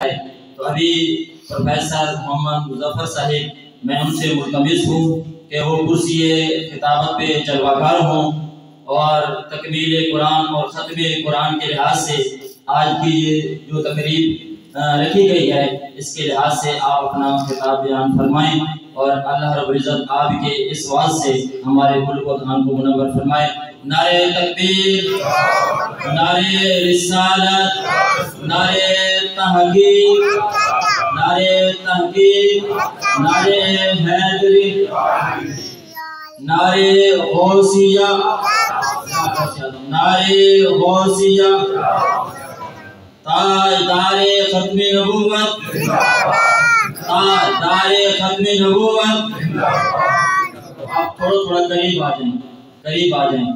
تو ابھی پروفیسر محمد مظفر صاحب میں ان سے ملتمس ہوں کہ وہ کرسی خطابت پہ جلوہ گر ہوں اور تکمیل قرآن اور ختم قرآن کے لحاظ سے آج کی یہ جو تقریب رکھی گئی ہے اس کے لحاظ سے آپ اپنا خطاب بیان فرمائیں اور اللہ رب العزت آپ کے اس واعظ سے ہمارے قلب و دھان کو منور فرمائے۔ نعرہ تکبیر، نعرہ رسالت، نعرہ تحقیق، نعرہ تحقیق، نعرہ حیدری، نعرہ غوثیہ، نعرہ غوثیہ، تاجدار ختم نبوت، تاجدار ختم نبوت۔ آپ تھوڑا قریب آ جائیں، قریب آ جائیں۔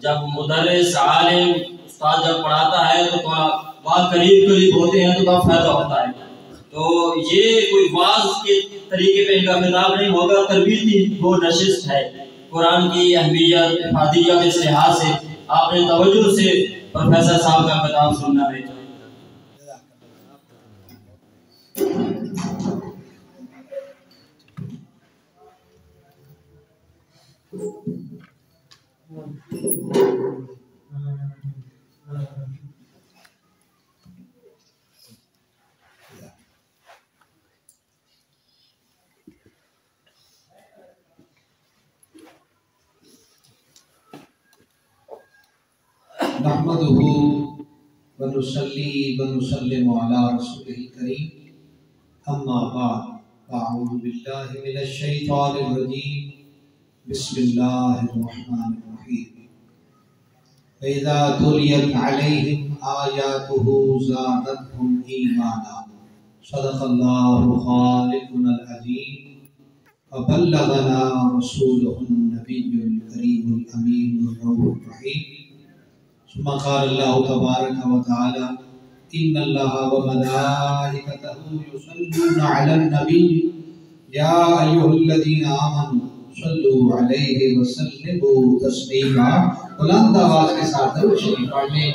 جب مدرس عالم استاد جب پڑھاتا ہے تو تھوڑا بات قریب ہوتے ہیں تو بہت فائدہ ہوتا ہے۔ تو یہ کوئی واعظ کے طریقے پہ ان کا خطاب نہیں ہوگا، تربیتی وہ نشست ہے۔ قرآن کی اہمیت افادیت اس لحاظ سے آپ نے توجہ سے پروفیسر صاحب کا خطاب سننا ہے۔ نحمده ونصلي ونسلم على رسوله الكريم اما بعد اعوذ بالله من الشيطان الرجيم بسم الله الرحمن الرحيم فإذا تليت عليهم آياته زادتهم إيمانا صدق الله خالقنا العظيم وبلغنا رسوله النبي الكريم الأمين الرؤوف الرحيم ثم قال الله تبارك وتعالى إن الله وملائكته يصلون على النبي يا أيها الذين آمنوا صلوا عليه وسلموا تسليما۔ بلند آواز کے ساتھ درود شریف پڑھ لیں،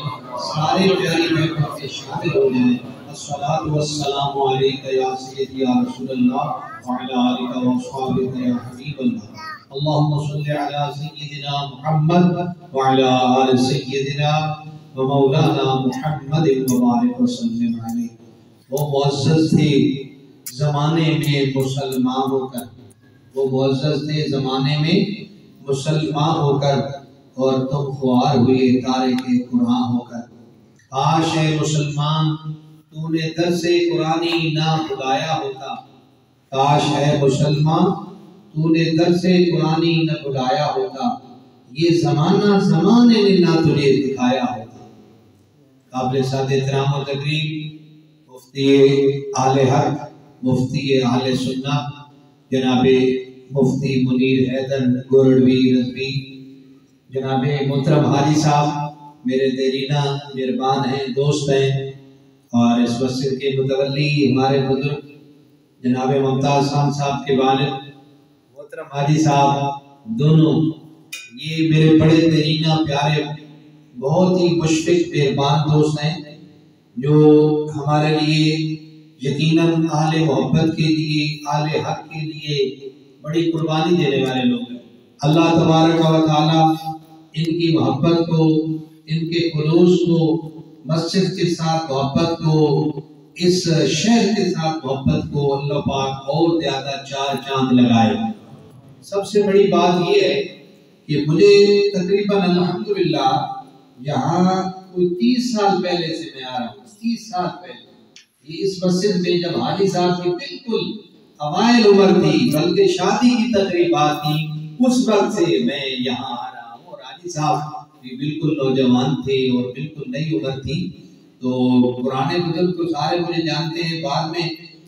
سارے پیاری محفل میں شامل ہو جائیں۔ الصلاۃ والسلام علیک یا سیدی یا رسول اللہ وعلی آلک واصحابک یا حبیب اللہ۔ اللهم صل على سيدنا محمد وعلى آل سيدنا ومولانا محمد وبارك وسلم عليه۔ وہ معزز تھے زمانے میں مسلمان ہو کر، وہ معزز تھے زمانے میں مسلمان ہو کر، اور تم خوار ہوئے تارک قرآن ہو کر۔ کاش اے مسلمان تو نے درس قرآنی نہ بلایا ہوتا، کاش اے مسلمان تو نے درس قرآنی نہ بلایا ہوتا، یہ زمانے نے نہ تجھے دکھایا ہوتا۔ قابل سعادت احترام و تقریم مفتی اہل حق، مفتی اہل سنت جناب مفتی منیر حیدر گورڑوی رضوی، جناب محترم حاجی صاحب میرے دیرینہ مہربان ہیں، دوست ہیں، اور اس مسجد کے متولی ہمارے بزرگ جناب ممتاز خان صاحب کے والد محترم حاجی صاحب، دونوں یہ میرے بڑے دیرینہ پیارے بہت ہی مشفق مہربان دوست ہیں، جو ہمارے لیے یقیناً اہل محبت کے لیے، اہل حق کے لیے بڑی قربانی دینے والے لوگ ہیں۔ اللہ تبارک و تعالی ان کی محبت کو، ان کے خلوص کو، مسجد کے ساتھ محبت کو، اس شہر کے ساتھ محبت کو اللہ پاک اور زیادہ چار چاند لگائے۔ سب سے بڑی بات یہ ہے کہ مجھے تقریباً الحمدللہ یہاں کوئی 30 سال پہلے سے میں آ رہا ہوں، 30 سال پہلے یہ اس مسجد میں جب حاجی صاحب کی بالکل اوائل عمر تھی، بلکہ شادی کی تقریبات تھی، اس وقت سے میں یہاں آ رہا ہوں، اور حاجی صاحب بھی بالکل نوجوان تھے اور بالکل نئی عمر تھی۔ تو پرانے بزرگ تو سارے مجھے جانتے ہیں، بعد میں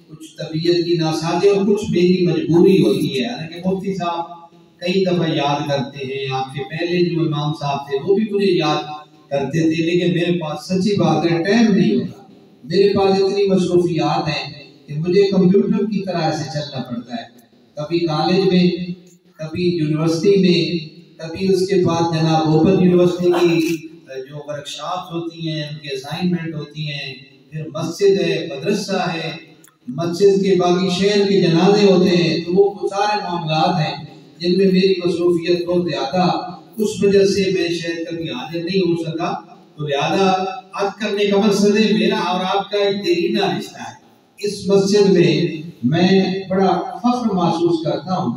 کچھ طبیعت کی ناسازی اور کچھ میری مجبوری ہوتی ہے، حالانکہ مفتی صاحب کئی دفعہ یاد کرتے ہیں، آپ کے پہلے جو امام صاحب تھے وہ بھی مجھے یاد کرتے تھے، لیکن میرے پاس سچی بات ہے ٹائم نہیں ہوتا، میرے پاس اتنی مصروفیات ہیں کہ مجھے کمپیوٹر کی طرح سے چلنا پڑتا ہے، کبھی کالج میں، کبھی یونیورسٹی میں، کبھی اس کے بعد جناب اوپن یونیورسٹی کی جو ورکشاپس ہوتی ہیں، ان کی اسائنمنٹ ہوتی ہیں، پھر مسجد ہے، مدرسہ ہے، مسجد کے باقی شہر کے جنازے ہوتے ہیں، تو وہ سارے معاملات ہیں جن میں میری مصروفیت بہت زیادہ، اس وجہ سے میں شاید کبھی حاضر نہیں ہو سکا۔ تو لہٰذا آج کرنے کا مقصد ہے میرا اور آپ کا ایک دیرینہ رشتہ ہے۔ اس مسجد میں بڑا فخر محسوس کرتا ہوں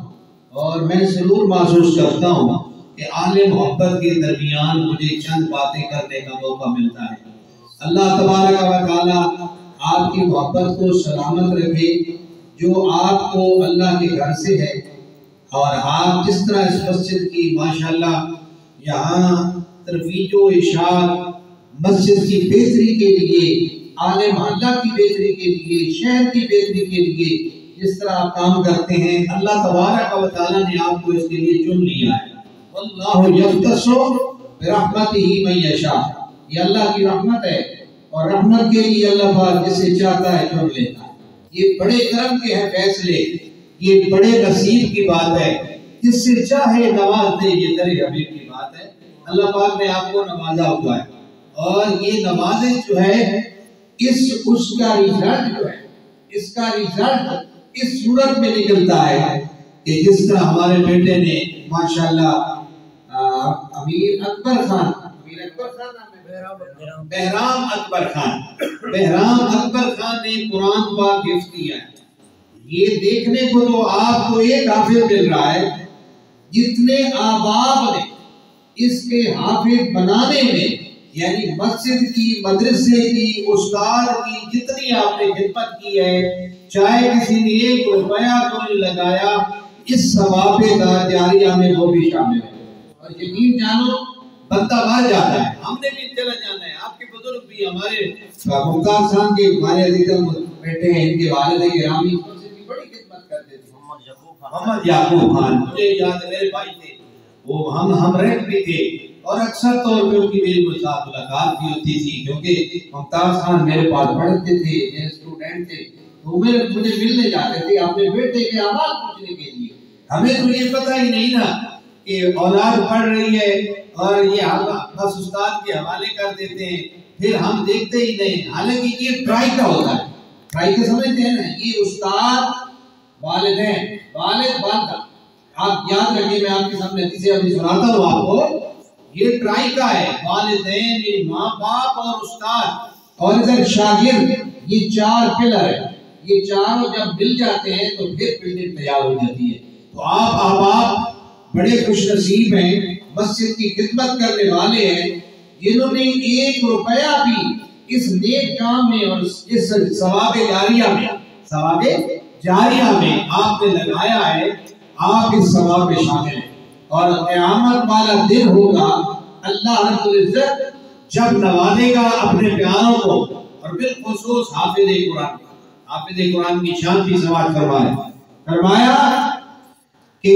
اور میں ضرور محسوس کرتا ہوں کہ اہل محبت کے درمیان مجھے چند باتیں کرنے کا موقع ملتا ہے۔ اللہ تبارک و تعالیٰ آپ کی محبت کو سلامت رکھے، جو آپ کو اللہ کے گھر سے ہے، اور آپ جس طرح اس مسجد کی ماشاءاللہ یہاں ترویج و ارشاد مسجد کی بہتری کے لیے، اہل محلہ کی بہتری کے لیے، شہر کی بہتری کے لیے جس طرح آپ کام کرتے ہیں، اللہ تبارک و تعالیٰ نے آپ کو اس کے لیے چن لیا ہے۔ واللہ یختص برحمتہ من یشاء، یہ اللہ کی رحمت ہے، اور رحمت کے لیے اللہ پاک جسے چاہتا ہے چن لیتا ہے۔ یہ بڑے کرم کے ہیں فیصلے، یہ بڑے نصیب کی بات ہے، جس سے چاہے نواز دے، یہ در حبیب کی بات ہے۔ اللہ پاک نے آپ کو نوازا ہوا ہے، اور یہ نوازش جو ہے اس کا رزلٹ جو ہے، اس کا رزلٹ اس صورت میں نکلتا ہے کہ جس طرح ہمارے بیٹے نے ماشاءاللہ امیر اکبر خان بہرام اکبر خان نے قرآن پاک حفظ کیا ہے۔ یہ دیکھنے کو تو آپ کو ایک حافظ مل رہا ہے، جتنے آباب نے اس کے حافظ بنانے میں، یعنی مسجد کی، مدرسے کی، استاد کی جتنی آپ نے خدمت کی ہے، چاہے کسی نے ایک روپیہ تو نہیں لگایا، اس ثواب جاریہ میں وہ بھی شامل ہے۔ اور یقین جانو بندہ مر جاتا ہے، ہم نے بھی چلا جانا ہے، آپ کے بزرگ بھی، ہمارے ممتاز خان کے ہمارے عزیز بیٹے ہیں، ان کے والد گرامی کی بڑی خدمت کرتے تھے، محمد یعقوب خان، مجھے یاد ہے میرے بھائی تھے وہ، ہم رہٹ بھی تھے، اور اکثر طور پہ ان کی میری ساتھ ملاقات بھی ہوتی تھی، کیونکہ ممتاز خان میرے پاس پڑھتے تھے، میرے اسٹوڈنٹ تھے، تو مجھے ملنے جاتے تھے اپنے بیٹے کے احوال پوچھنے کے لیے۔ ہمیں تو یہ پتہ ہی نہیں نا کہ اولاد پڑھ رہی ہے، اور یہ بس استاد کے حوالے کر دیتے ہیں، پھر ہم دیکھتے ہی نہیں۔ حالانکہ یہ ٹرائی کا ہوتا ہے، ٹرائی کا سمجھتے ہیں نا، یہ استاد، والدین، والدہ، آپ یاد رکھیں، میں آپ کے سامنے حدیث ابھی سناتا ہوں آپ کو، یہ ٹرائی کا ہے، والدین، یہ ماں باپ اور استاد، اور ادھر شاگرد، یہ چار پلر ہے، یہ چاروں جب مل جاتے ہیں تو پھر بلڈنگ تیار ہو جاتی ہے۔ تو آپ احباب بڑے خوش نصیب ہیں، مسجد کی خدمت کرنے والے ہیں، جنہوں نے ایک روپیہ بھی اس نیک کام میں اور اس ثواب جاریہ میں آپ نے لگایا ہے، آپ اس ثواب میں شامل ہیں۔ اور قیامت والا دن ہوگا، اللہ رب العزت جب نوازے گا اپنے پیاروں کو، اور بالخصوص حافظ قرآن کی شان کی سماعت فرمایا کہ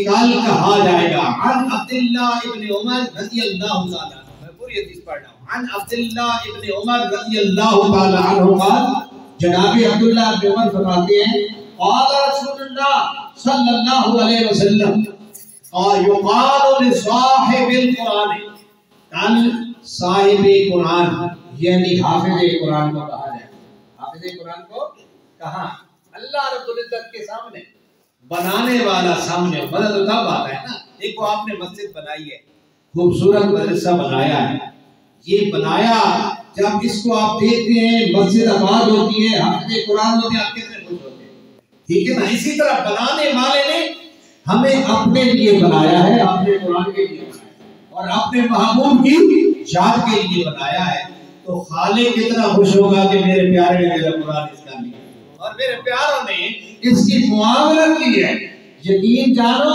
کل کہا جائے گا عن عبداللہ ابن عمر رضی اللہ تعالیٰ عنہ، میں پوری حدیث پڑھ رہا ہوں، عن عبداللہ ابن عمر رضی اللہ تعالیٰ عنہ قال، جناب عبداللہ ابن عمر فرماتے ہیں، قال رسول اللہ صلی اللہ علیہ وسلم، یقال لصاحب القرآن، کل صاحب قرآن یعنی حافظ قرآن کو کہا جائے، حافظ قرآن کو کہاں؟ اللہ رب العزت کے سامنے، بنانے والا سامنے، مدد تب آتا ہے نا۔ دیکھو آپ نے مسجد بنائی ہے، خوبصورت مدرسہ بنایا ہے، یہ بنایا، جب اس کو آپ دیکھتے ہیں مسجد آباد ہوتی ہے، حافظ قرآن ہوتے ہیں، آپ کتنے خوش ہوتے ہیں، ٹھیک ہے نا۔ اسی طرح بنانے والے نے ہمیں اپنے لیے بنایا ہے، اپنے قرآن کے لیے بنایا ہے، اور اپنے محبوب کی یاد کے لیے بنایا ہے، تو خالق کتنا خوش ہوگا کہ میرے پیارے نے میرا قرآن اس کا لیا، اور میرے پیاروں نے اس کی معاونت کی ہے۔ یقین جانو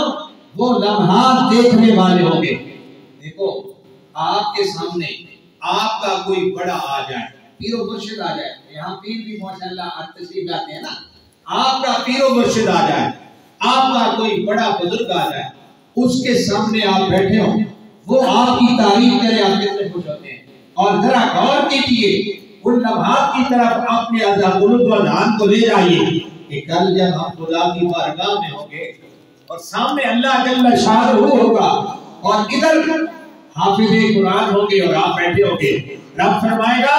وہ لمحات دیکھنے والے ہوں گے۔ دیکھو آپ کے سامنے آپ کا کوئی بڑا آ جائے، پیر و مرشد آ جائے، یہاں پیر بھی ماشاءاللہ تشریف لاتے ہیں نا، آپ کا پیر و مرشد آ جائے، آپ کا کوئی بڑا بزرگ آ جائے، اس کے سامنے آپ بیٹھے ہوں، وہ آپ کی تعریف کرے، آپ کتنے خوش ہوتے ہیں۔ اور ذرا غور کیجیے ان لمحات کی طرف، اپنے قلوب و اذہان کو لے جائیے کہ کل جب ہم خدا کی بارگاہ میں ہوں گے اور سامنے اللہ جل شانہ ہوگا، اور ادھر حافظ قرآن ہوں گے اور آپ بیٹھے ہوں گے، رب فرمائے گا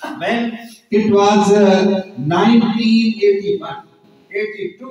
when it was 1982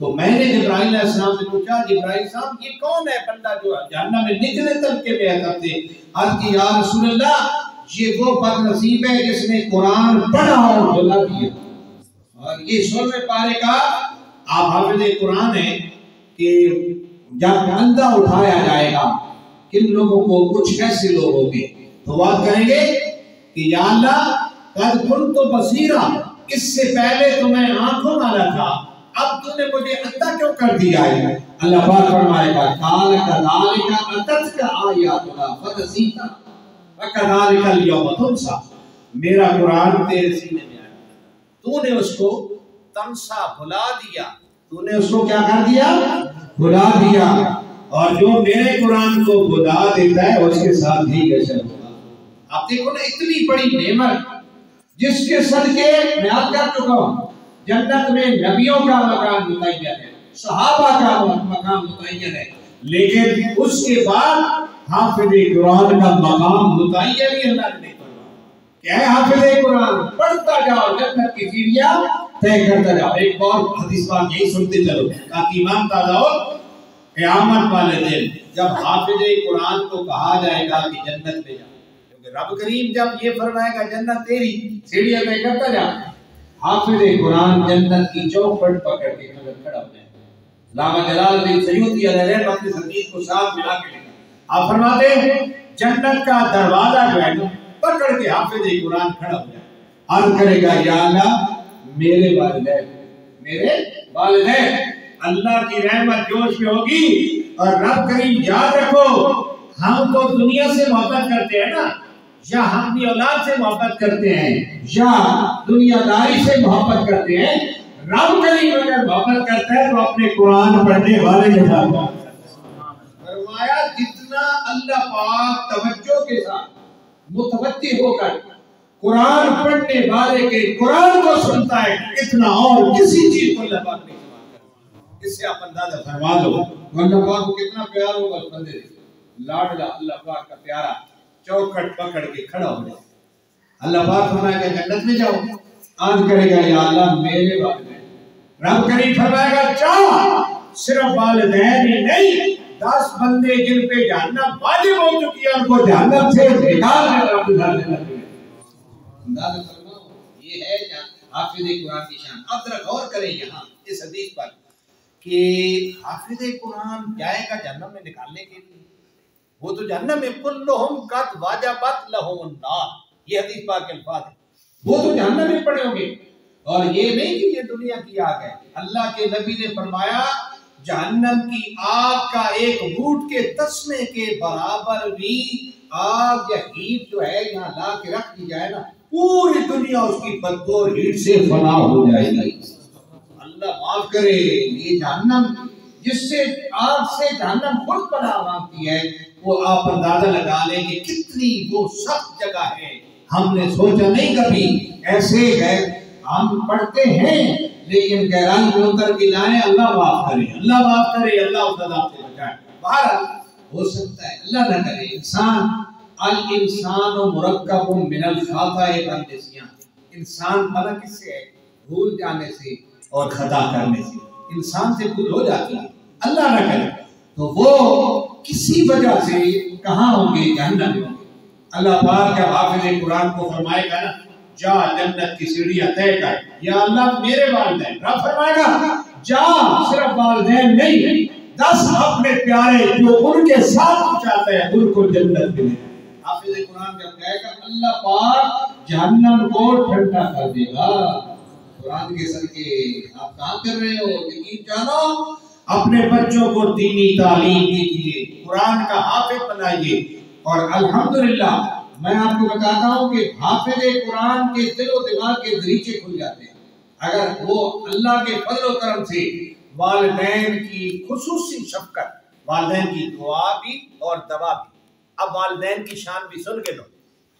تو میں نے جبرائیل علیہ السلام سے پوچھا جبرائیل صاحب یہ کون ہے بندہ جو جہنم میں نچلے طبقے میں ہے کرتے؟ عرض کی یا رسول اللہ یہ وہ بد نصیب ہے جس نے قرآن پڑھا اور بھلا دیا۔ اور یہ 16ویں پارے کا آپ حافظ قرآن ہے کہ جب اندھا اٹھایا جائے گا کن لوگوں کو، کچھ ایسے لوگ ہوں گے تو بات کریں گے کہ یا اللہ قد کنت بصیرا، اس سے پہلے تو میں آنکھوں والا تھا، اب تو نے مجھے اندھا کیوں کر دیا ہے؟ اللہ پاک فرمائے گا قال کذالک اتتک آیاتنا فنسیتھا وکذالک اليوم تنسیٰ، میرا قرآن تیرے سینے میں آیا، تو نے اس کو تنسا بھلا دیا، تو نے اس کو کیا کر دیا؟ بھلا دیا۔ اور جو میرے قرآن کو بھلا دیتا ہے اس کے ساتھ ہی گشر ہوگا۔ آپ دیکھو نا اتنی بڑی نعمت جس کے صدقے میں آپ کر چکا ہوں، جنت میں نبیوں کا مقام متعین ہے، صحابہ کا مقام متعین ہے، لیکن اس کے بعد حافظ قرآن کا مقام متعین ہی اللہ نے نہیں فرمایا کہ اے حافظ قرآن پڑھتا جاؤ، جنت کی سیڑھیاں طے کرتا جاؤ۔ ایک اور حدیث پاک یہی سنتے چلو تاکہ ایمان تازہ ہو۔ قیامت والے دن جب حافظ قرآن کو کہا جائے گا کہ جنت میں جا، کیونکہ رب کریم جب یہ فرمائے گا جنت تیری، سیڑھیاں طے کرتا جا، حافظ قرآن جنت کی چوکھٹ پکڑ کے کھڑا ہو جائے۔ علامہ جلال الدین سیوطی علیہ رحمۃ اپنے حدیث کو ساتھ ملا کے لکھا، آپ فرماتے ہیں جنت کا دروازہ جو ہے پکڑ کے حافظ قرآن کھڑا ہو جائے، عرض کرے گا یا اللہ میرے والدین اللہ کی رحمت جوش میں ہوگی۔ اور رب کریم یاد رکھو ہم تو دنیا سے محبت کرتے ہیں نا، یا ہم اپنی اولاد سے محبت کرتے ہیں یا دنیا داری سے محبت کرتے ہیں، رب کریم اگر محبت کرتا ہے تو اپنے قرآن پڑھنے والے کے ساتھ فرمایا جتنا اللہ پاک توجہ کے ساتھ متوجہ ہو کر قرآن پڑھنے والے کے قرآن کو سنتا ہے اتنا اور کسی چیز کو اللہ پاک نہیں سماتا۔ اس سے آپ اندازہ فرما دو اللہ پاک کو کتنا پیار ہوگا اس بندے سے۔ لاڈلا اللہ پاک کا پیارا چوکھٹ پکڑ کے کھڑا ہو جائے، اللہ پاک فرمائے گا جنت میں جاؤ، عرض کرے گا یا اللہ میرے والدین، رب کریم فرمائے گا جا، صرف والدین ہی نہیں 10 بندے جن پہ جہنم واجب ہو چکی ہے ان کو جہنم سے نکال دے رب العالمین۔ اندازہ فرماؤ یہ ہے حافظ قرآن کی شان۔ اب ذرا غور کریں یہاں اس حدیث پر کہ حافظ قرآن جائے گا جہنم میں نکالنے کے لیے، وہ تو جہنم میں کلہم قد واجبت لہم النار، یہ حدیث پاک کے الفاظ ہیں، وہ تو جہنم میں پڑے ہوں گے۔ اور یہ نہیں کہ یہ دنیا کی آگ ہے، اللہ کے نبی نے فرمایا جہنم کی آگ کا ایک گھونٹ کے تسمے کے برابر بھی آگ یا ہیٹ جو ہے یہاں لا کے رکھ دی جائے نا، پوری دنیا اس کی بدبو اور ہیٹ سے فنا ہو جائے گی۔ اللہ معاف کرے، یہ جہنم جس سے آگ سے جہنم خود پناہ مانگتی ہے، وہ آپ اندازہ لگا لیں کہ کتنی وہ سخت جگہ ہے۔ ہم نے سوچا نہیں کبھی ایسے ہے، ہم پڑھتے ہیں لیکن گہرائی میں اتر کے جائیں اللہ معاف کرے، اللہ معاف کرے، اللہ اس عذاب سے بچائے۔ باہر ہو سکتا ہے اللہ نہ کرے، انسان الانسان مرکب من الخطأ والنسیان، انسان بنا کس سے ہے؟ بھول جانے سے اور خطا کرنے سے، انسان سے بھول ہو جاتی ہے، اللہ نہ کرے تو وہ کسی وجہ سے کہاں ہوں گے؟ جہنم میں ہوں گے۔ اللہ پاک جب حافظ قرآن کو فرمائے گا نا جا جنت کی سیڑھیاں طے کر، یا اللہ میرے والدین، رب فرمائے گا جا، صرف والدین نہیں 10 اپنے پیارے جو ان کے ساتھ چاہتے ہیں ان کو جنت ملے۔ حافظ قرآن جب کہے گا اللہ پاک جہنم کو ٹھنڈا کر دے گا۔ قرآن کے صدقے آپ کہاں کر رہے ہو؟ یقین جانو اپنے بچوں کو دینی تعلیم دیجیے، قرآن کا حافظ بنائیے، اور الحمدللہ میں آپ کو بتاتا ہوں کہ حافظ قرآن کے دل و دماغ کے دریچے کھل جاتے ہیں اگر وہ اللہ کے فضل و کرم سے والدین کی خصوصی شفقت، والدین کی دعا بھی اور دوا بھی۔ اب والدین کی شان بھی سن کے لو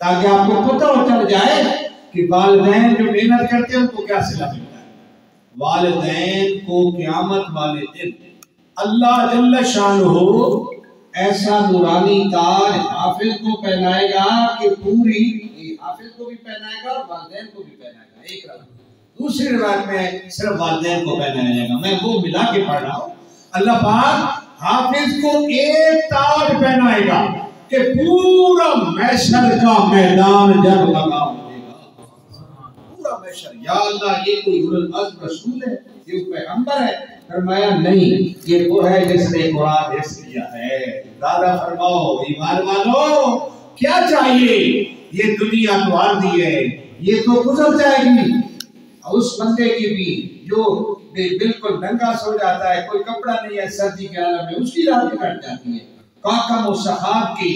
تاکہ آپ کو پتہ ہو چل جائے کہ والدین جو محنت کرتے ہیں ان کو کیا صلہ ملتا ہے۔ والدین کو قیامت والے دن اللہ جل شانہ ایسا نورانی تاج حافظ کو پہنائے گا کہ پوری حافظ کو بھی پہنائے گا اور والدین کو بھی پہنائے گا، ایک رب دوسری روایت میں صرف والدین کو پہنایا جائے گا. میں وہ ملا کے پڑھ رہا ہوں. اللہ پاک حافظ کو ایک تاج پہنائے گا کہ پورا محشر کا میدان جب لگا ہوئے گا. پورا محشر. یا اللہ یہ کوئی اولو العزم رسول ہے, یہ پیغمبر ہے؟ فرمایا نہیں, یہ وہ ہے جس نے قرآن حفظ کیا ہے. دادا فرماؤ ایمان والو کیا چاہیے؟ یہ دنیا تو عارضی ہے, یہ تو گزر جائے گی. اس بندے کی بھی جو بالکل ننگا سو جاتا ہے, کوئی کپڑا نہیں ہے سردی کے عالم میں, اس کی رات بھی کٹ جاتی ہے. کاکم و سخاب کی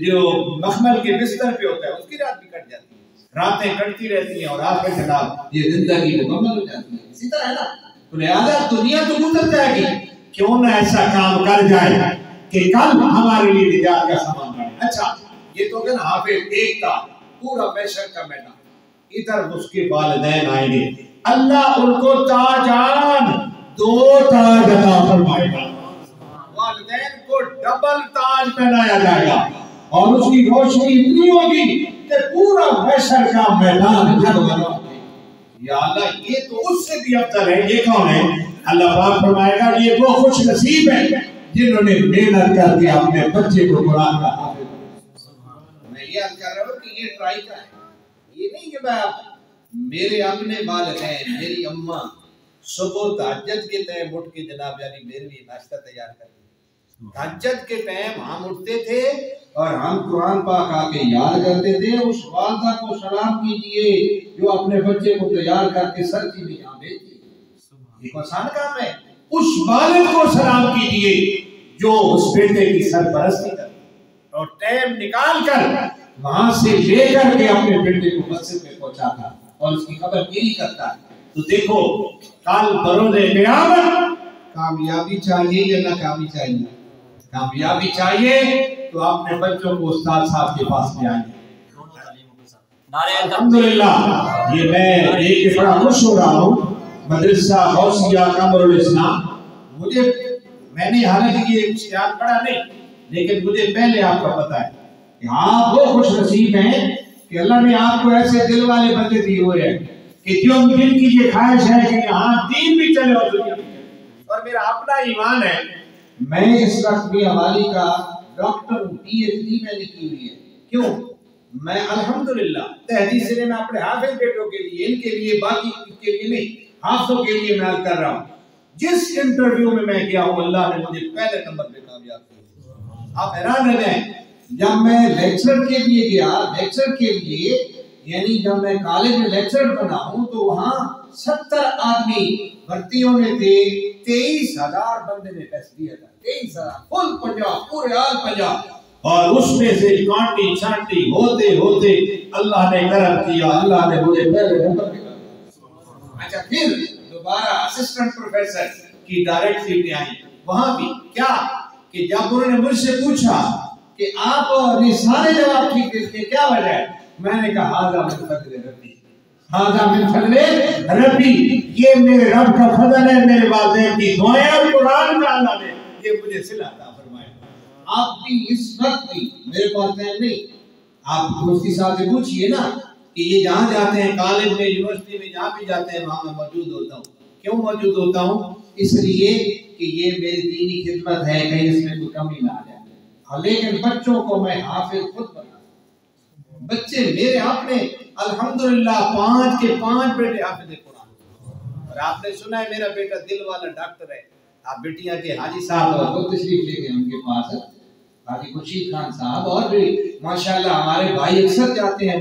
جو مخمل کے بستر پہ ہوتا ہے اس کی رات بھی کٹ جاتی ہے. راتیں کٹتی رہتی ہیں اور آخر جناب یہ زندگی مکمل ہو جاتی ہے. اسی طرح ہے نا. تو لہٰذا دنیا تو گزر جائے گی, کیوں نہ ایسا کام کر جائے کہ کل ہمارے لیے نجات کا سامان بنے. اچھا یہ تو کہ نا حافظ ایک تھا پورا محشر کا میدان. ادھر اس کے والدین آئیں گے, اللہ ان کو تاجان 2 تاج عطا فرمائے گا. والدین کو ڈبل تاج پہنایا جائے گا اور اس کی روشنی اتنی ہوگی کہ پورا محشر کا میدان جگمگا. یا اللہ یہ تو اس سے بھی افضل ہے. یہ کون ہے؟ اللہ پاک فرمائے گا یہ وہ خوش نصیب ہے جنہوں نے محنت کر کے اپنے بچے کو قرآن کا حافظ. میں یہ عرض کر رہا ہوں کہ یہ ٹرائی کا ہے. یہ نہیں کہ میرے اپنے والدین, میری اماں صبح تہجد کے ٹائم اٹھ کے جناب یعنی میرے لیے ناشتہ تیار کرتے. تہجد کے ٹائم ہم اٹھتے تھے اور ہم قرآن پاک آ کے یاد کرتے تھے. اس والدہ کو سلام کیجئے جو اپنے بچے کو تیار کر کے سر کی بھی یہاں بھیجتی ہے. یہ آسان کام ہے. اس والد کو سلام کیجئے جو اس بیٹے کی سرپرستی کرتا اور ٹائم نکال کر وہاں سے لے کر کے اپنے بیٹے کو مسجد میں پہنچاتا اور اس کی خبر گیری کرتا ہے. تو دیکھو کل بروز قیامت کامیابی چاہیے یا ناکامی چاہیے؟ کامیابی چاہیے تو اپنے بچوں کو استاد صاحب کے پاس لے آئیں. الحمدللہ یہ میں ایک بڑا خوش ہو رہا ہوں. مدرسہ غوثیہ قمر الاسلام, میں نے حالانکہ یہ اشتہار پڑھا نہیں لیکن مجھے پہلے آپ کا پتہ ہے کہ آپ وہ خوش نصیب ہیں کہ اللہ نے آپ کو ایسے دل والے بندے دیے ہوئے ہیں کہ جو دل کی یہ خواہش ہے کہ یہاں دین بھی چلے اور دنیا بھی چلے. اور میرا اپنا ایمان ہے, میں اس وقت بھی حوالی کا ڈاکٹر ہوں, PhD میں نے کی ہوئی ہے. کیوں؟ میں الحمدللہ تحریر سے میں اپنے حافظ بیٹوں کے لیے, ان کے لیے, باقی کے لیے نہیں, حافظوں کے لیے میں کر رہا ہوں. جس انٹرویو میں میں گیا ہوں اللہ نے مجھے پہلے نمبر پہ کامیاب کیا. آپ حیران رہ گئے. جب میں لیکچر کے لیے گیا, لیکچر کے لیے یعنی جب میں کالج میں لیکچر بنا ہوں تو وہاں 70 آدمی بھرتیوں میں تھے, 23,000 بندے نے ٹیسٹ دیا تھا. 23,000 فل پنجاب, پورے آل پنجاب. اور اس میں سے کانٹی چھانٹی ہوتے ہوتے اللہ نے کرم کیا, اللہ نے مجھے پہلے نمبر پہ کیا. اچھا پھر دوبارہ اسسٹنٹ پروفیسر کی ڈائریکٹ سیٹیں آئیں. وہاں بھی کیا کہ جب انہوں نے مجھ سے پوچھا کہ آپ نے سارے جواب ٹھیک دیتے کیا وجہ ہے, میں نے کہا ہاذا من فضل ربی, ہاذا من فضل ربی, یہ میرے رب کا فضل ہے, میرے والدین کی دعائیں اور قرآن کا اللہ نے یہ مجھے صلہ عطا فرمایا. آپ بھی اس وقت بھی میرے پاس ٹائم نہیں, آپ مفتی صاحب سے پوچھئے نا کہ یہ جہاں جاتے ہیں کالج میں, یونیورسٹی میں, جہاں بھی جاتے ہیں وہاں میں موجود ہوتا ہوں. کیوں موجود ہوتا ہوں؟ اس لیے کہ یہ میری دینی خدمت ہے, کہیں اس میں کوئی کمی نہ آ جائے. لیکن بچوں کو میں حافظ خود بنا, بچے میرے اپنے الحمدللہ 5 کے 5 بیٹے حافظ قرآن. اور آپ نے سنا ہے میرا بیٹا دل والا ڈاکٹر ہے. آپ بیٹیاں کے حاجی صاحب کو تشریف لے گئے ان کے پاس, حاجی خورشید خان صاحب, اور بھی ماشاءاللہ ہمارے بھائی اکثر جاتے ہیں.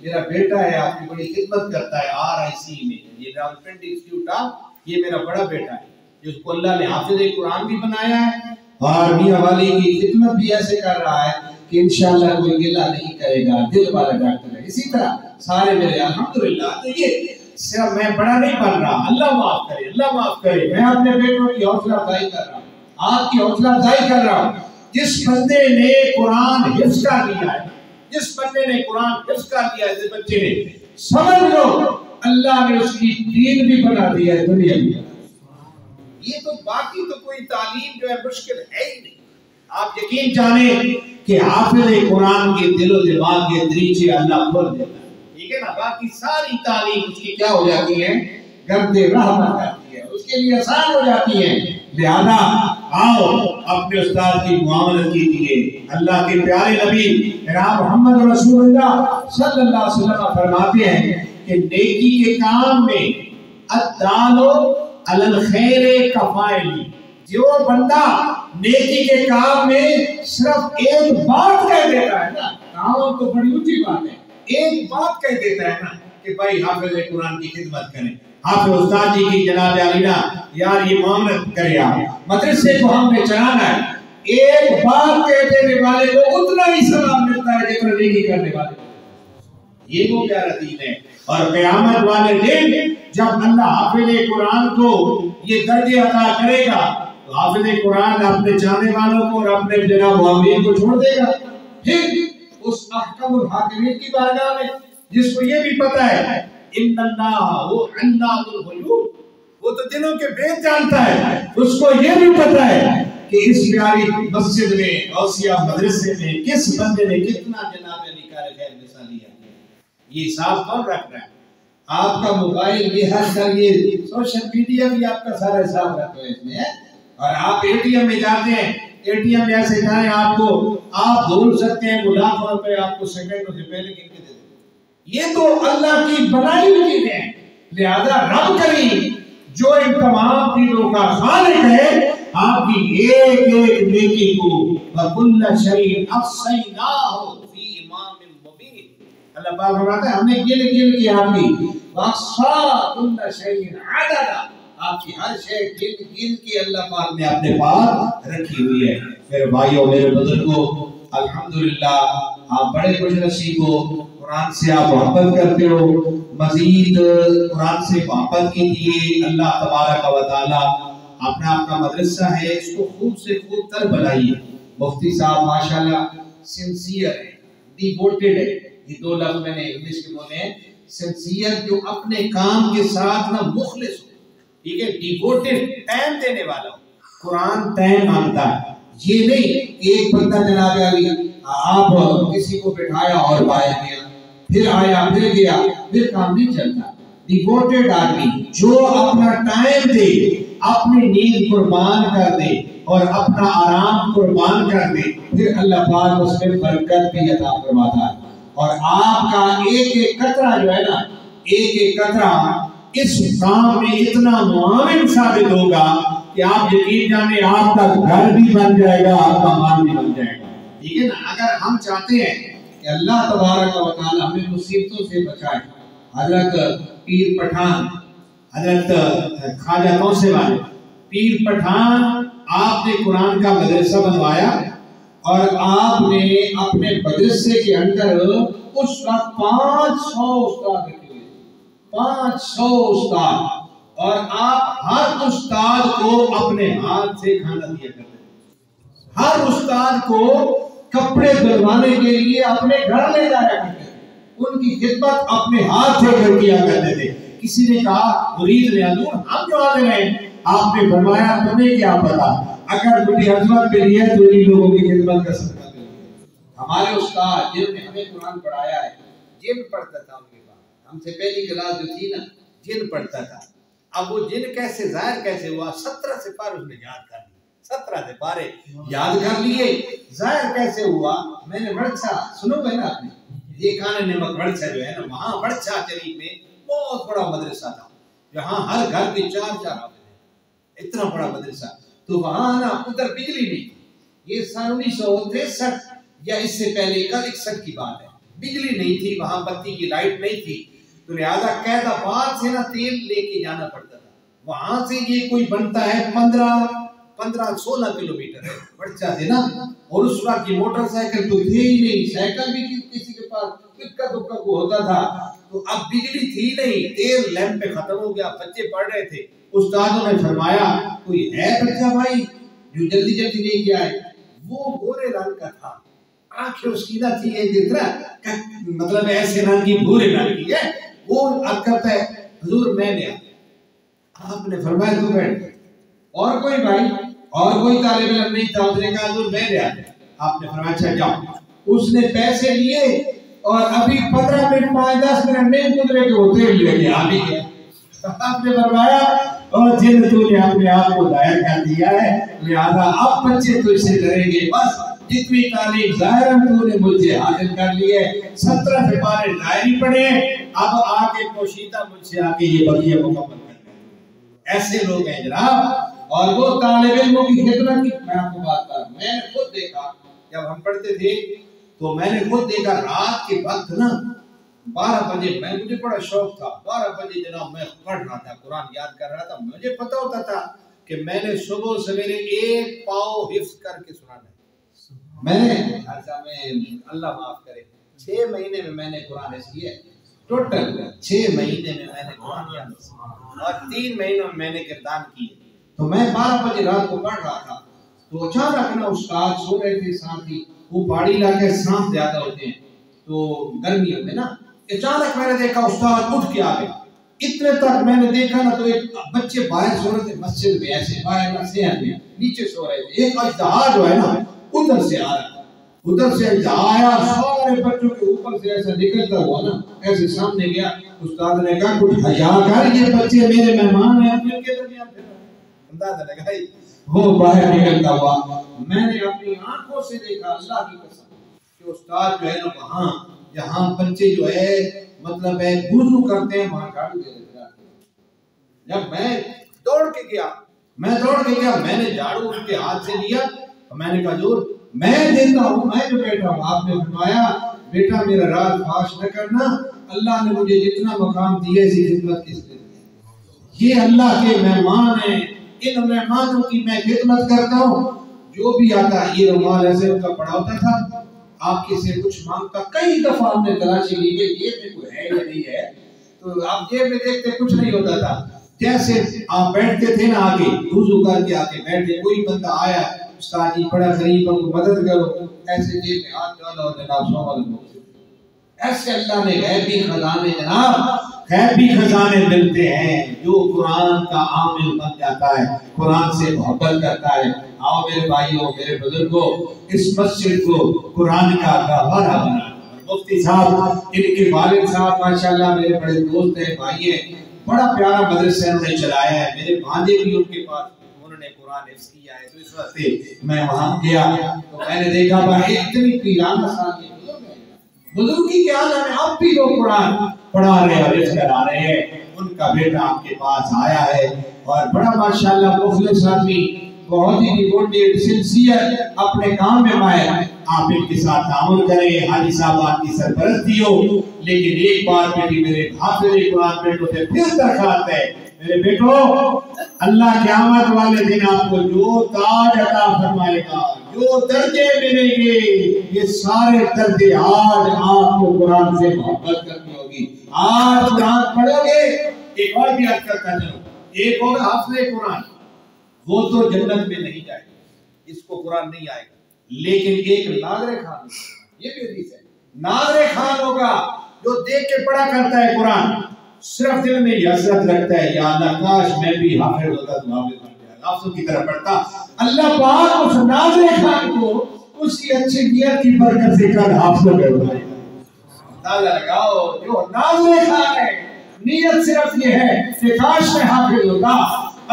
میرا بیٹا ہے آپ کی بڑی خدمت کرتا ہے RIC میں, یہ راولپنڈی انسٹیٹیوٹ آف, یہ میرا بڑا بیٹا ہے جس کو اللہ نے حافظ قرآن بھی بنایا ہے اور میاں والی کی خدمت بھی ایسے کر رہا ہے کہ انشاءاللہ کوئی گلہ نہیں کرے گا, دل والا ڈاکٹر ہے. اسی طرح سارے میرے الحمدللہ. تو یہ صرف میں بڑا نہیں بن رہا, اللہ معاف کرے, اللہ معاف کرے. میں اپنے بیٹوں کی حوصلہ افزائی کر رہا ہوں, آپ کی حوصلہ افزائی کر رہا ہوں. جس بندے نے قرآن حفظ کر لیا ہے, جس بندے نے قرآن حفظ کر لیا ہے, جس بچے نے, سمجھ لو اللہ نے اس کی دین بھی بنا دیا ہے دنیا میں. یہ تو باقی تو کوئی تعلیم جو ہے مشکل ہے ہی نہیں. آپ یقین جانیں کہ حافظ قرآن کے دل و دماغ کے دریچے اللہ کھول دیتا ہے. ٹھیک ہے. ہے نا باقی ساری تعلیم اس کی کیا ہو جاتی ہے؟ گرد راہ بن جاتی ہے، اس کے لیے آسان ہو جاتی ہے۔ لہذا آؤ اپنے استاد کی معاملت کیجیے۔ اللہ کے پیارے نبی جناب محمد رسول اللہ صلی اللہ علیہ وسلم فرماتے ہیں کہ نیکی کے کام میں الدالو علی الخیر کفائلی، جو بندہ نیکی کے کام میں صرف ایک بات کہہ دیتا ہے نا، کام تو بڑی اونچی بات ہے، ایک بات کہہ دیتا ہے نا کہ بھائی حافظ قرآن کی خدمت کریں، حافظ استاد جی کی جناب علینا یار یہ معاملت کرے، آپ مدرسے کو ہم نے چلانا ہے، ایک بات کہہ دینے والے کو اتنا ہی ثواب ملتا ہے جتنا نیکی کرنے والے کو۔ یہ وہ پیارا دین ہے۔ اور قیامت والے دن جب اللہ حافظ قرآن کو یہ درجے عطا کرے گا تو حافظ قرآن اپنے چاہنے والوں کو اور اپنے جناب معاونین کو چھوڑ دے گا، پھر اس احکم الحاکمین کی بارگاہ میں، جس کو یہ بھی پتا ہے ان اللہ وہ علام الغیوب، وہ تو دلوں کے بھید جانتا ہے، اس کو یہ بھی پتا ہے کہ اس پیاری مسجد میں اوسیا مدرسے میں کس بندے نے کتنا جناب علی کا خیر مثال لیا، یہ حساب کون رکھ رہا ہے؟ آپ کا موبائل یہ ہر کر یہ سوشل میڈیا بھی آپ کا سارا حساب رکھتا ہے اس میں، اور آپ اے ٹی ایم میں جاتے ہیں، اے ٹی ایم میں ایسے جائیں آپ کو آپ بھول سکتے ہیں ملاقوں پہ آپ کو سیکنڈوں سے پہلے گن کے دے دیں، یہ تو اللہ کی بنائی ہوئی چیزیں ہیں۔ لہذا رب کریم جو ان تمام چیزوں کا خالق ہے، آپ کی ایک ایک نیکی کو وَكُلَّ شَيْءٍ أَحْصَيْنَاهُ فِي إِمَامٍ مُبِينٍ، اللہ پاک فرماتا ہے ہم نے گن کے آپ کی وَأَحْصَىٰ كُلَّ شَيْءٍ عَدَدًا، آپ کی ہر شے گن کے اللہ پاک نے اپنے پاس رکھی ہوئی ہے۔ میرے بھائیوں میرے بزرگوں، الحمدللہ آپ بڑے خوش نصیب ہو، قرآن سے آپ محبت کرتے ہو، مزید قرآن سے محبت کیجیے۔ اللہ تبارک و تعالی اپنا مدرسہ ہے، اس کو خوب سے خوب تر بنائیے۔ مفتی صاحب ماشاءاللہ سنسیئر ہے، ڈیووٹڈ ہے، یہ دو لفظ میں نے انگلش کے بولے ہیں، سنسیئر جو اپنے کام کے ساتھ نہ مخلص ہو، ٹھیک ہے، ڈیووٹڈ ٹائم دینے والا ہو، قرآن ٹائم مانگتا ہے، یہ نہیں ایک بندہ جناب علی آپ کسی کو بٹھایا اور باہر گیا، پھر آیا پھر گیا، پھر کام نہیں چلتا۔ ڈیووٹڈ آدمی جو اپنا ٹائم دے، اپنی نیند قربان کر دے اور اپنا آرام قربان کر دے، پھر اللہ پاک اس میں برکت بھی عطا فرماتا ہے۔ اور آپ کا ایک ایک قطرہ جو ہے نا، ایک ایک قطرہ اس کام میں اتنا معاون ثابت ہوگا کہ آپ یقین جانے آپ کا گھر بھی بن جائے گا، آپ کا مال بھی بن جائے گا، ٹھیک ہے نا۔ اگر ہم چاہتے ہیں کہ اللہ تبارک و تعالی ہمیں مصیبتوں سے بچائے، حضرت پیر پٹھان، حضرت خواجہ توسے والے پیر پٹھان، آپ نے قرآن کا مدرسہ بنوایا اور آپ نے اپنے مدرسے کے اندر اس وقت 500 استاد رکھے ہوئے، 500 استاد، اور آپ ہر استاد کو اپنے ہاتھ سے کھانا دیا کرتے تھے، ہر استاد کو کپڑے دلوانے کے لیے اپنے گھر لے جایا کرتے تھے، ان کی خدمت اپنے ہاتھ سے کر کیا کرتے تھے۔ کسی نے کہا مرید ریاضور ہم جو آتے ہیں، آپ نے فرمایا تمہیں کیا پتا، اگر تمہیں عظمت ملی ہے تو انہی لوگوں کی خدمت کا صدقہ دے۔ ہمارے استاد جن نے ہمیں قرآن پڑھایا ہے، جن پڑھتا تھا ان کے پاس، ہم سے پہلی کلاس جو تھی نا جن پڑھتا تھا، اب وہ جن کیسے ظاہر کیسے ہوا، 17 سے پار اس نے یاد کر لی، 17 سے پارے یاد کر لیے، ظاہر کیسے ہوا؟ میں نے بڑچا سنو گے نا آپ نے، یہ کھانے نمک بڑچا جو ہے نا، وہاں بڑچا شریف میں بہت بڑا مدرسہ تھا، جہاں ہر گھر کے 4 حافظ ہیں، اتنا بڑا مدرسہ، تو وہاں نا ادھر بجلی نہیں تھی، یہ سن 1963 یا اس سے پہلے 61 کی بات ہے، بجلی نہیں تھی وہاں، بتی کی لائٹ نہیں تھی، تو لہذا قید آباد سے نا تیل لے کے جانا پڑتا تھا، وہاں سے یہ کوئی بنتا ہے 15-16 کلومیٹر ہے بڑچا سے نا، اور اس وقت کی موٹر سائیکل تو تھے ہی نہیں، سائیکل بھی کسی کے پاس اکا دکا کو ہوتا تھا، تو اب بجلی تھی نہیں، تیل لیمپ پہ ختم ہو گیا، بچے پڑھ رہے تھے، استادوں نے فرمایا کوئی ہے بچہ بھائی جو جلدی جلدی لے کے آئے، وہ گورے رنگ کا تھا، آنکھیں اس کی نہ تھی جس طرح مطلب ایسے رنگ کی بھورے رنگ کی ہے، وہ اب کرتا ہے حضور میں نے، آپ نے فرمایا تو بیٹھ، اور کوئی بھائی اور کوئی طالب علم نہیں تھا، اس نے کہا حضور میں نے، آپ نے فرمایا اچھا جاؤ، اس نے پیسے لیے اور ابھی 15 منٹ 5-10 منٹ نہیں گزرے کہ وہ تیل لے کے آ بھی گیا. آپ نے فرمایا اور جن تو نے اپنے آپ کو ظاہر کر دیا ہے لہذا اب بچے تو اس سے ڈریں گے. بس جتنی تعلیم ظاہر تو نے مجھ سے حاصل کر لی ہے 17 سے پارے ظاہری پڑھے اب آگے پوشیدہ مجھ سے آگے یہ بقیہ مکمل کر لیں. ایسے لوگ ہیں جناب. اور وہ طالب علموں کی خدمت کی میں آپ کو بات کر میں نے خود دیکھا جب ہم پڑھتے تھے تو میں نے خود دیکھا رات کے وقت نا 12 بجے مجھے بڑا شوق تھا 12 بجے جناب میں پڑھ رہا تھا قرآن یاد کر رہا تھا. مجھے پتا ہوتا تھا کہ میں نے صبح سویرے 1 پاؤ حفظ کر کے سنانا ہے. میں نے اللہ معاف کرے 6 مہینے میں نے قرآن حفظ کیا ٹوٹل 6 مہینے میں نے قرآن یاد اور 3 مہینوں میں نے کردان کی. تو میں 12 بجے رات کو پڑھ رہا تھا تو اچانک نا استاد سو رہے تھے ساتھ ہی وہ پہاڑی علاقے سانپ زیادہ ہوتے ہیں تو گرمیوں میں نا اچانک میں نے دیکھا استاد اٹھ کے آ گئے. اتنے تک میں نے دیکھا نا تو ایک بچے باہر سو رہے تھے مسجد میں ایسے باہر نیچے سو رہے تھے. ایک اژدہا جو ہے نا ادھر سے آ رہا ادھر سے اژدہا آیا سارے بچوں کے اوپر سے ایسا نکلتا ہوا نا ایسے سامنے گیا. استاد نے کہا کچھ حیا کر یہ بچے میرے مہمان ہیں ان کے درمیان اندازہ لگائی وہ باہر نکلتا ہوا. میں نے اپنی آنکھوں سے دیکھا اللہ کی قسم کہ استاد جو ہے نا وہاں جہاں بچے جو ہے مطلب ہے وضو کرتے ہیں وہاں جھاڑو دے دیتا ہے. جب میں دوڑ کے گیا میں نے جھاڑو ان کے ہاتھ سے لیا میں نے کہا حضور میں دیتا ہوں میں جو بیٹا ہوں. آپ نے فرمایا بیٹا میرا راز فاش نہ کرنا اللہ نے مجھے جتنا مقام دیا ہے اسی خدمت کس نے دی. یہ اللہ کے مہمان ہیں ان مہمانوں کی میں خدمت کرتا ہوں. جو بھی آتا یہ رومال ایسے ان کا پڑا ہوتا تھا آپ کسی کچھ مانگتا کئی دفعہ ہم نے تلاشی لی کہ جیب میں کوئی ہے یا نہیں ہے تو آپ جیب میں دیکھتے کچھ نہیں ہوتا تھا. جیسے آپ بیٹھتے تھے نا آگے وضو کر کے آگے بیٹھے کوئی بندہ آیا استاد جی بڑا غریب کو مدد کرو ایسے جیب میں ہاتھ ڈالا اور جناب سوال ایسے اللہ نے غیبی خزانے جناب غیبی خزانے ملتے ہیں جو قرآن کا عامل بن جاتا ہے قرآن سے محبت کرتا ہے. آؤ میرے بھائیوں میرے بزرگوں اس مسجد کو قرآن کا گہوارہ بنا. مفتی صاحب ان کے والد صاحب ماشاءاللہ میرے بڑے دوست ہیں بھائی ہیں بڑا پیارا مدرسہ انہوں نے چلایا ہے. میرے بھانجے بھی ان کے پاس انہوں نے قرآن حفظ کیا ہے تو اس وقت میں وہاں گیا تو میں نے دیکھا بھائی اتنی پیرانہ سال کے بزرگی کے عالم میں اب بھی لوگ قرآن پڑھا رہے اور حفظ کرا رہے ہیں. ان کا بیٹا آپ کے پاس آیا ہے اور بڑا ماشاءاللہ مخلص آدمی بہت ہی ڈیوٹیڈ سنسیئر اپنے کام میں ماہر. آپ ان کے ساتھ تعامل کریں حاجی صاحب آپ کی سرپرستی ہو لیکن ایک بار بیٹی میرے حافظ قرآن بیٹوں سے پھر درخواست ہے میرے بیٹو اللہ قیامت والے دن آپ کو جو تاج عطا فرمائے گا جو درجے ملیں گے یہ سارے درجے آج آپ کو قرآن سے محبت کرنی ہوگی. آج قرآن پڑھو گے ایک اور بھی عرض کرتا چلو ایک ہوگا حافظ قرآن وہ تو جنت میں نہیں جائے گا اس کو قرآن نہیں آئے گا لیکن ایک ناظر خان یہ بھی حدیث ہے ناظر خان ہوگا جو دیکھ کے پڑھا کرتا ہے قرآن صرف دل میں یہ حسرت رکھتا ہے یا اللہ کاش میں بھی حافظ ہوتا تو حافظ بن گیا لفظوں کی طرف پڑھتا. اللہ پاک اس ناظر خان کو اسی اچھی نیت کی برکت سے کل حافظ ہو گئے. اندازہ لگاؤ جو ناظر خان ہے نیت صرف یہ ہے کہ کاش میں حافظ ہوتا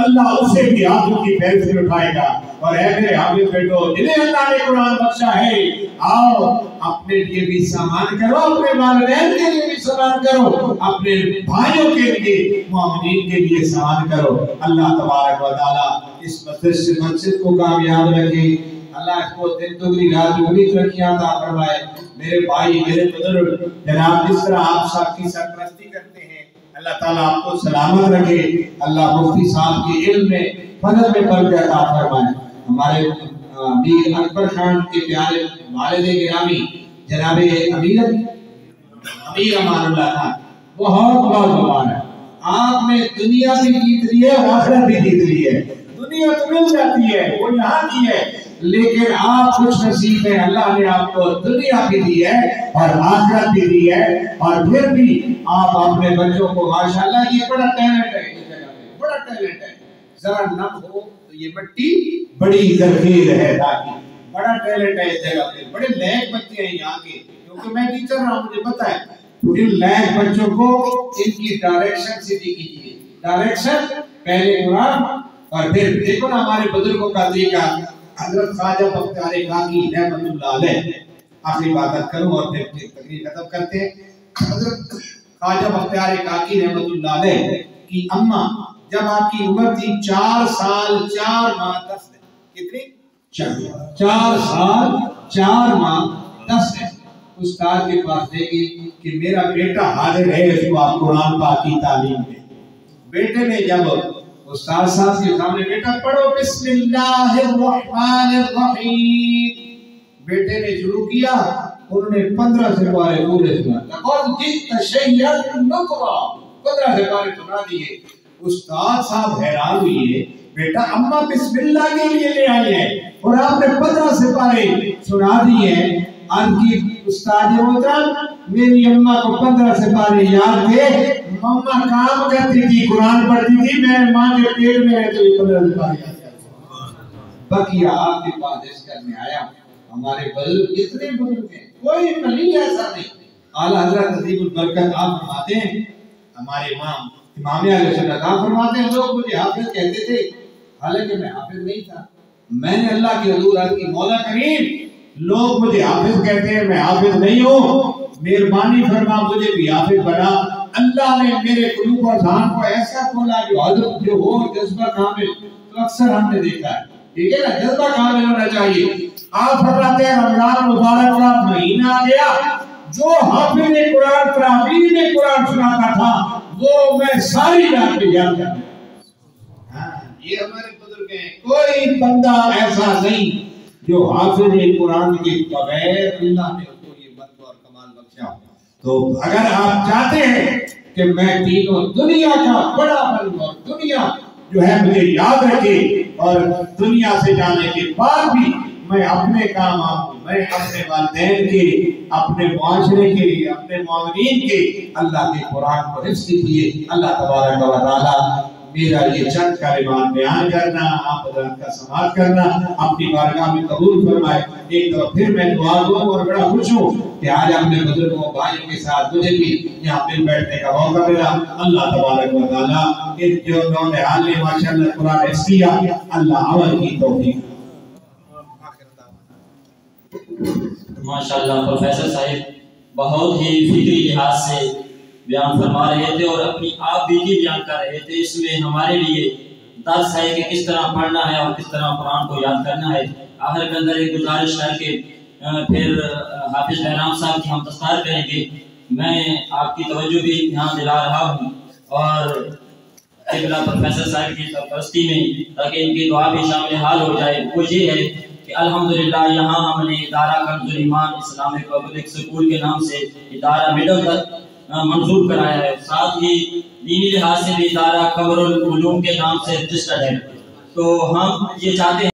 اللہ اسے بھی ہاتھوں کی پیر سے اٹھائے گا. اور اے میرے حافظ بیٹو جنہیں اللہ نے قرآن بخشا ہے آؤ اپنے لیے بھی سامان کرو اپنے والدین کے لیے بھی سامان کرو اپنے بھائیوں کے لیے مومنین کے لیے سامان کرو. اللہ تبارک و تعالی اس مسجد کو کامیاب رکھے اللہ اس کو دن دگنی رات دگنی ترقیاں عطا فرمائے. میرے بھائی میرے بزرگ جناب جس طرح آپ سب کی سرپرستی کرتے ہیں اللہ تعالیٰ آپ کو سلامت رکھے. اللہ مفتی صاحب کے علم میں فضل میں برکت عطا فرمائے. ہمارے امیر اکبر خان کے پیارے والد گرامی جناب امیر امان اللہ خان بہت بہت مبارک. آپ نے دنیا بھی جیت لی ہے اور آخرت بھی جیت لی ہے. دنیا تو مل جاتی ہے وہ یہاں کی ہے لیکن آپ خوش نصیب ہیں اللہ نے آپ کو دنیا بھی دی ہے اور آخرت بھی دی ہے. اور پھر بھی آپ اپنے بچوں کو ماشاءاللہ یہ بڑا ٹیلنٹ ہے اس جگہ پہ بڑا ٹیلنٹ ہے. ذرا نم ہو تو یہ مٹی بڑی زرخیز ہے تاکہ بڑا ٹیلنٹ ہے اس جگہ پہ. بڑے نیک بچے ہیں یہاں کے کیونکہ میں ٹیچر رہا ہوں، مجھے پتا ہے. تو ان لائق بچوں کو ان کی ڈائریکشن سیدھی کیجیے. ڈائریکشن پہلے قرآن اور پھر دیکھو نا ہمارے بزرگوں کا طریقہ. حضرت خواجہ بختیار کاکی رحمۃ اللہ علیہ، آخری بات کروں اور پھر تقریر ختم کرتے ہیں. حضرت خواجہ بختیار کاکی رحمۃ اللہ علیہ کی اماں جب آپ کی عمر تھی 4 سال 4 ماہ 10 دن. کتنی؟ 4 سال 4 ماہ 10 دن. استاد کے پاس دے گی کہ میرا بیٹا حاضر ہے، اس کو آپ قرآن پاک کی تعلیم دیں. بیٹے نے جب استاد صاحب کے سامنے بیٹا پڑھو بسم اللہ الرحمن الرحیم، بیٹے نے شروع کیا. انہوں نے 15 سپارے پورے سنا. لقد جئت شیئا نکرا، 15 سپارے سنا دیے. استاد صاحب حیران ہوئے، بیٹا اماں بسم اللہ کے لیے لے آئی ہے اور آپ نے 15 سپارے سنا دیے ہیں. آج کی استاد محترم، میری اماں کو 15 سپارے یاد تھے. ماما کام کرتی تھی، قرآن پڑھتی تھی، میں ماں کے پیٹ میں رہتے ہوئے 15 سپارے یاد کرتی. بقیہ آپ کے پاس اس کرنے آیا. ہمارے بزرگ اتنے بزرگ ہیں، کوئی ولی ایسا نہیں. اعلیٰ حضرت عظیم البرکت آپ فرماتے ہیں، ہمارے امام اہل سنت آپ فرماتے ہیں، لوگ مجھے حافظ کہتے تھے، حالانکہ میں حافظ نہیں تھا. میں نے اللہ کے حضور عرض کی، مولا کریم لوگ مجھے حافظ کہتے ہیں، میں حافظ نہیں ہوں، مہربانی فرما مجھے بھی حافظ بنا. اللہ نے میرے قلوب اور ذہن کو ایسا کھولا جو حضرت جو ہو جذبہ کامل. تو اکثر ہم نے دیکھا ہے، ٹھیک ہے نا، جذبہ کامل ہونا چاہیے. آپ فرماتے ہیں رمضان مبارک کا مہینہ آ گیا، جو حافظ قرآن تراویح میں قرآن سناتا تھا وہ میں ساری رات میں یاد کرتا ہوں. یہ ہمارے بزرگ ہیں. کوئی بندہ ایسا نہیں جو حافظ قرآن کے بغیر اللہ نے اس کو یہ مرتبہ اور کمال بخشا. تو اگر آپ چاہتے ہیں کہ میں تینوں دنیا کا بڑا بنوں اور دنیا جو ہے مجھے یاد رکھے اور دنیا سے جانے کے بعد بھی میں اپنے کام آؤں، میں اپنے والدین کے، اپنے معاشرے کے، اپنے معاونین کے اللہ کے قرآن کو حفظ کیجیے. اللہ تبارک و تعالی میرا یہ چند کلمات بیان کرنا، آپ حضرات کا سماعت کرنا اپنی بارگاہ میں قبول فرمائے. ایک دفعہ پھر میں دعا دوں اور بڑا خوش ہوں کہ آج اپنے بزرگوں بھائیوں کے ساتھ مجھے بھی یہاں مل بیٹھنے کا موقع ملا. اللہ تبارک و تعالی ان جو نوجوان نے ماشاءاللہ قرآن حفظ کیا، اللہ عمل کی توفیق. ماشاءاللہ پروفیسر صاحب بہت ہی فکری لحاظ سے بیان فرما رہے تھے اور اپنی آپ بیتی بیان کر رہے تھے. اس میں ہمارے لیے درس ہے کہ کس طرح پڑھنا ہے اور کس طرح قرآن کو یاد کرنا ہے. آخر کے اندر ایک گزارش کر کے پھر حافظ بہرام صاحب کی ہم دستار کریں گے. میں آپ کی توجہ بھی یہاں دلا رہا ہوں اور قبلہ پروفیسر صاحب کی سرپرستی میں تاکہ ان کی دعا بھی شامل حال ہو جائے. وہ یہ ہے کہ الحمدللہ یہاں ہم نے ادارہ کنز الایمان اسلامک پبلک اسکول کے نام سے ادارہ مڈل تک منظور کرایا ہے. ساتھ ہی دینی لحاظ سے بھی ادارہ قمر العلوم کے نام سے رجسٹرڈ ہے. تو ہم یہ چاہتے ہیں